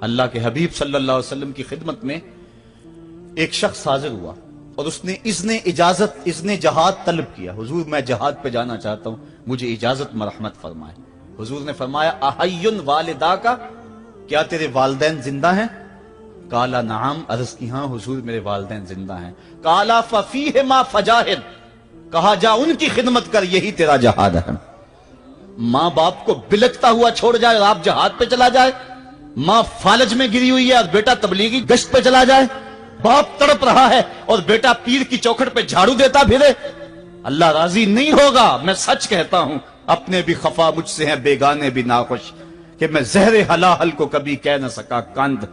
اللہ کے حبیب صلی اللہ علیہ وسلم کی خدمت میں ایک شخص حاضر ہوا اور اس نے اذن جہاد طلب کیا. حضور میں جہاد پہ جانا چاہتا ہوں, مجھے اجازت مرحمت فرمائے. حضور نے فرمایا احیٌ والدا کا, کیا تیرے والدین زندہ ہیں؟ قال نعم, عرض کی ہاں حضور میرے والدین زندہ ہیں. قال ففیہما فجاہد, کہا جا ان کی خدمت کر, یہی تیرا جہاد ہے. ماں باپ کو بلکتا ہوا چھوڑ جائے اور آپ جہاد پہ چلا جائے, ماں فالج میں گری ہوئی ہے اور بیٹا تبلیغی گشت پہ چلا جائے, باپ تڑپ رہا ہے اور بیٹا پیر کی چوکھٹ پہ جھاڑو دیتا پھرے, اللہ راضی نہیں ہوگا. میں سچ کہتا ہوں, اپنے بھی خفا مجھ سے ہیں بیگانے بھی ناخوش, کہ میں زہر حلاحل کو کبھی کہہ نہ سکا کند.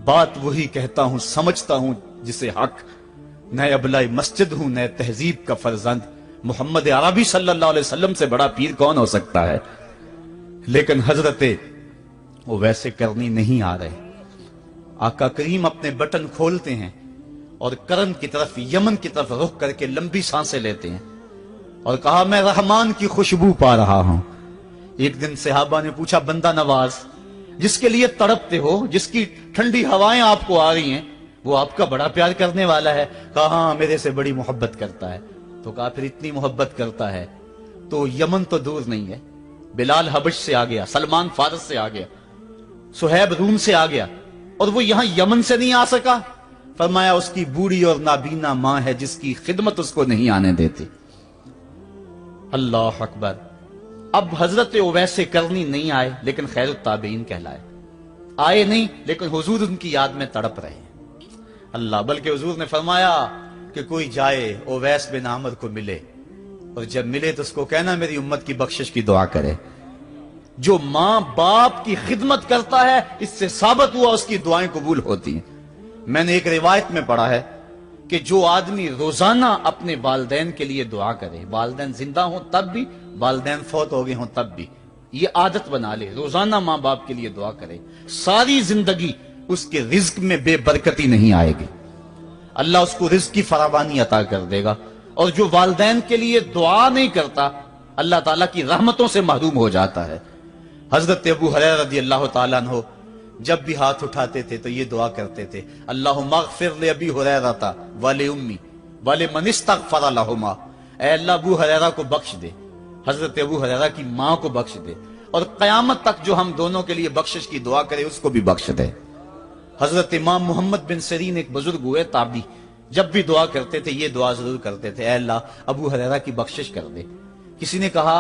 بات وہی کہتا ہوں سمجھتا ہوں جسے حق, نئے ابلہ مسجد ہوں نئے تہذیب کا فرزند. محمد عربی صلی اللہ علیہ وسلم سے بڑا پیر کون ہو سکتا ہے؟ لیکن حضرت وہ ویسے کرنی نہیں آ رہے. آقا کریم اپنے بٹن کھولتے ہیں اور کرن کی طرف, یمن کی طرف رخ کر کے لمبی سانسیں لیتے ہیں اور کہا میں رحمان کی خوشبو پا رہا ہوں. ایک دن صحابہ نے پوچھا بندہ نواز جس کے لیے تڑپتے ہو, جس کی ٹھنڈی ہوائیں آپ کو آ رہی ہیں, وہ آپ کا بڑا پیار کرنے والا ہے. کہا ہاں میرے سے بڑی محبت کرتا ہے. تو کہا پھر اتنی محبت کرتا ہے تو یمن تو دور نہیں ہے, بلال حبش سے آ گیا, سلمان فارس سے آ گیا, سہیب روم سے آ گیا, اور وہ یہاں یمن سے نہیں آ سکا. فرمایا اس کی بوڑھی اور نابینا ماں ہے جس کی خدمت اس کو نہیں آنے دیتی. اللہ اکبر. اب حضرت اویس کرنی نہیں آئے لیکن خیر التابعین کہلائے. آئے نہیں لیکن حضور ان کی یاد میں تڑپ رہے ہیں. اللہ, بلکہ حضور نے فرمایا کہ کوئی جائے اویس بن عامر کو ملے, اور جب ملے تو اس کو کہنا میری امت کی بخشش کی دعا کرے. جو ماں باپ کی خدمت کرتا ہے اس سے ثابت ہوا اس کی دعائیں قبول ہوتی ہیں. میں نے ایک روایت میں پڑھا ہے کہ جو آدمی روزانہ اپنے والدین کے لیے دعا کرے, والدین زندہ ہوں تب بھی, والدین فوت ہو گئے ہوں تب بھی, یہ عادت بنا لے, روزانہ ماں باپ کے لیے دعا کرے, ساری زندگی اس کے رزق میں بے برکتی نہیں آئے گی, اللہ اس کو رزق کی فراوانی عطا کر دے گا. اور جو والدین کے لیے دعا نہیں کرتا اللہ تعالیٰ کی رحمتوں سے محروم ہو جاتا ہے. حضرت ابو ہریرہ رضی اللہ تعالیٰ عنہ جب بھی ہاتھ اٹھاتے تھے تو یہ دعا کرتے تھے, اللہم اغفر لابی ہریرہ ولأمی ولمن استغفر لہما. اے اللہ ابو ہریرہ کو بخش دے, حضرت ابو ہریرہ کی ماں کو بخش دے, اور قیامت تک جو ہم دونوں کے لیے بخشش کی دعا کرے اس کو بھی بخش دے. حضرت امام محمد بن سیرین ایک بزرگ ہوئے تابعی, جب بھی دعا کرتے تھے یہ دعا ضرور کرتے تھے, اے اللہ ابو ہریرہ کی بخشش کر دے. کسی نے کہا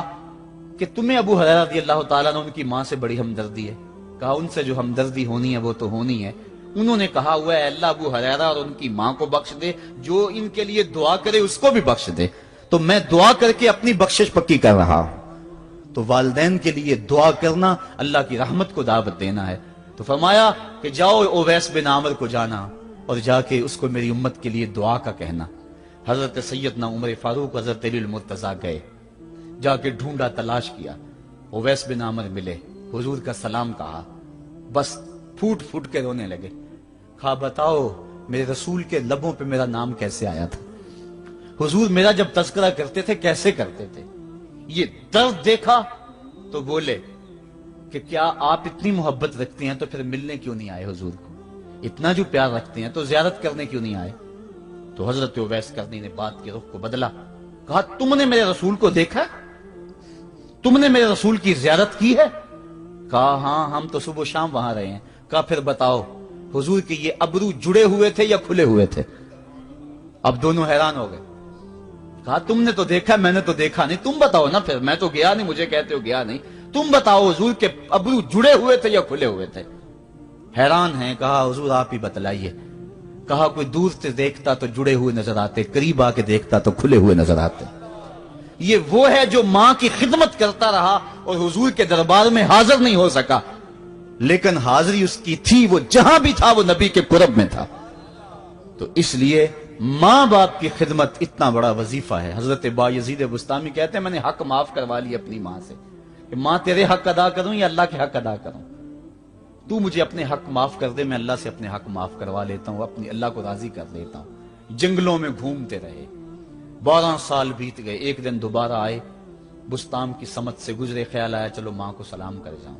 کہ تمہیں ابو ہریرہ رضی اللہ تعالیٰ نے ان کی ماں سے بڑی ہمدردی ہے. کہا ان سے جو ہمدردی ہونی ہے وہ تو ہونی ہے. انہوں نے کہا ہوا ہے اے اللہ ابو ہریرہ اور ان کی ماں کو بخش دے, جو ان کے لیے دعا کرے اس کو بھی بخش دے. تو میں دعا کر کے اپنی بخشش پکی کر رہا ہوں. تو والدین کے لیے دعا کرنا اللہ کی رحمت کو دعوت دینا ہے. تو فرمایا کہ جاؤ اویس بن عامر کو جانا اور جا کے اس کو میری امت کے لیے دعا کا کہنا. حضرت سیدنا عمر فاروق حضرت علی المرتضیٰ گئے, جا کے ڈھونڈا تلاش کیا, اویس بن عامر ملے, حضور کا سلام کہا, بس پھوٹ پھوٹ کے رونے لگے. کہا بتاؤ میرے رسول کے لبوں پہ میرا نام کیسے آیا تھا, حضور میرا جب تذکرہ کرتے تھے کیسے کرتے تھے. یہ درد دیکھا تو بولے کہ کیا آپ اتنی محبت رکھتے ہیں تو پھر ملنے کیوں نہیں آئے حضور کو, اتنا جو پیار رکھتے ہیں تو زیارت کرنے کیوں نہیں آئے. تو حضرت اویس کرنی نے بات کے رخ کو بدلا, کہا تم نے میرے رسول کو دیکھا, تم نے میرے رسول کی زیارت کی ہے. کہا ہاں ہم تو صبح و شام وہاں رہے ہیں. کہا پھر بتاؤ حضور کے یہ ابرو جڑے ہوئے تھے یا کھلے ہوئے تھے. اب دونوں حیران ہو گئے. کہا تم نے تو دیکھا میں نے تو دیکھا نہیں, تم بتاؤ نا, پھر میں تو گیا نہیں, مجھے کہتے ہو گیا نہیں, تم بتاؤ حضور کے ابرو جڑے ہوئے تھے یا کھلے ہوئے تھے. حیران ہیں. کہا حضور آپ ہی بتلائیے. کہا کوئی دور سے دیکھتا تو جڑے ہوئے نظر آتے, قریب آ کے دیکھتا تو کھلے ہوئے نظر آتے. یہ وہ ہے جو ماں کی خدمت کرتا رہا اور حضور کے دربار میں حاضر نہیں ہو سکا, لیکن حاضری اس کی تھی, وہ جہاں بھی تھا وہ نبی کے قرب میں تھا. تو اس لیے ماں باپ کی خدمت اتنا بڑا وظیفہ ہے. حضرت بایزید بستامی کہتے ہیں میں نے حق معاف کروا لی اپنی ماں سے, کہ ماں تیرے حق ادا کروں یا اللہ کے حق ادا کروں, تو مجھے اپنے حق معاف کر دے, میں اللہ سے اپنے حق معاف کروا لیتا ہوں, اپنی اللہ کو راضی کر لیتا ہوں. جنگلوں میں گھومتے رہے, 12 سال بیت گئے. ایک دن دوبارہ آئے, بستام کی سمت سے گزرے, خیال آیا چلو ماں کو سلام کر جاؤں.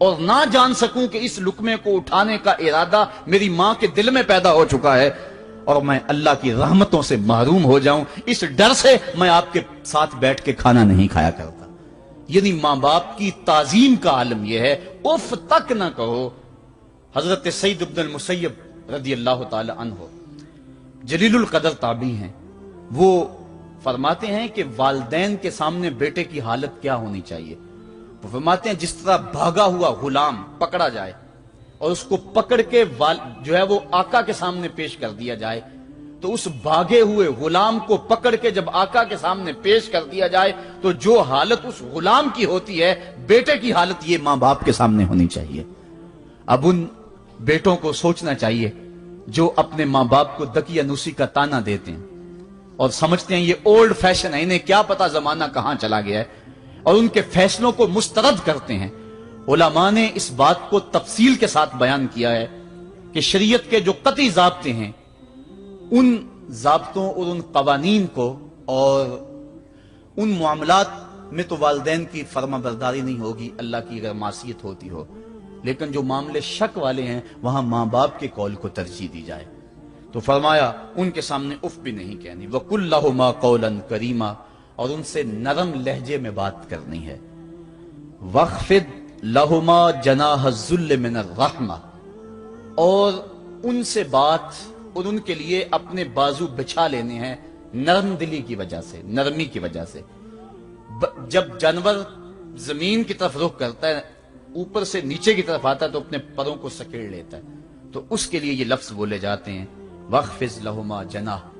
اور نہ جان سکوں کہ اس لقمے کو اٹھانے کا ارادہ میری ماں کے دل میں پیدا ہو چکا ہے اور میں اللہ کی رحمتوں سے محروم ہو جاؤں، اس ڈر سے میں آپ کے ساتھ بیٹھ کے کھانا نہیں کھایا کرتا۔ یعنی ماں باپ کی تعظیم کا عالم یہ ہے، اف تک نہ کہو۔ حضرت سعید بن المسیب رضی اللہ تعالی عنہ جلیل القدر تابعی ہیں، وہ فرماتے ہیں کہ والدین کے سامنے بیٹے کی حالت کیا ہونی چاہیے۔ وہ فرماتے ہیں جس طرح بھاگا ہوا غلام پکڑا جائے اور اس کو پکڑ کے جو ہے وہ آقا کے سامنے پیش کر دیا جائے، تو اس بھاگے ہوئے غلام کو پکڑ کے جب آقا کے سامنے پیش کر دیا جائے تو جو حالت اس غلام کی ہوتی ہے، بیٹے کی حالت یہ ماں باپ کے سامنے ہونی چاہیے۔ اب ان بیٹوں کو سوچنا چاہیے جو اپنے ماں باپ کو دکیہ نوسی کا تانا دیتے ہیں اور سمجھتے ہیں یہ اولڈ فیشن ہے، انہیں کیا پتا زمانہ کہاں چلا گیا ہے، اور ان کے فیصلوں کو مسترد کرتے ہیں۔ علماء نے اس بات کو تفصیل کے ساتھ بیان کیا ہے کہ شریعت کے جو قطعی ضابطے ہیں، ان ضابطوں اور ان قوانین کو اور ان معاملات میں تو والدین کی فرما برداری نہیں ہوگی اللہ کی اگر معصیت ہوتی ہو، لیکن جو معاملے شک والے ہیں وہاں ماں باپ کے قول کو ترجیح دی جائے۔ تو فرمایا ان کے سامنے اف بھی نہیں کہنی، وَقُلْ لَهُمَا قَوْلًا كَرِيمًا، اور ان سے نرم لہجے میں بات کرنی ہے۔ وَاخْفِضْ لَهُمَا جَنَاحَ الذُّلِّ مِنَ الرَّحْمَةِ، اور ان سے بات اور ان کے لیے اپنے بازو بچھا لینے ہیں نرم دلی کی وجہ سے، نرمی کی وجہ سے۔ جب جانور زمین کی طرف رخ کرتا ہے، اوپر سے نیچے کی طرف آتا ہے تو اپنے پروں کو سکیڑ لیتا ہے، تو اس کے لیے یہ لفظ بولے جاتے ہیں وَاخْفِضْ لَهُمَا جَنَاحَ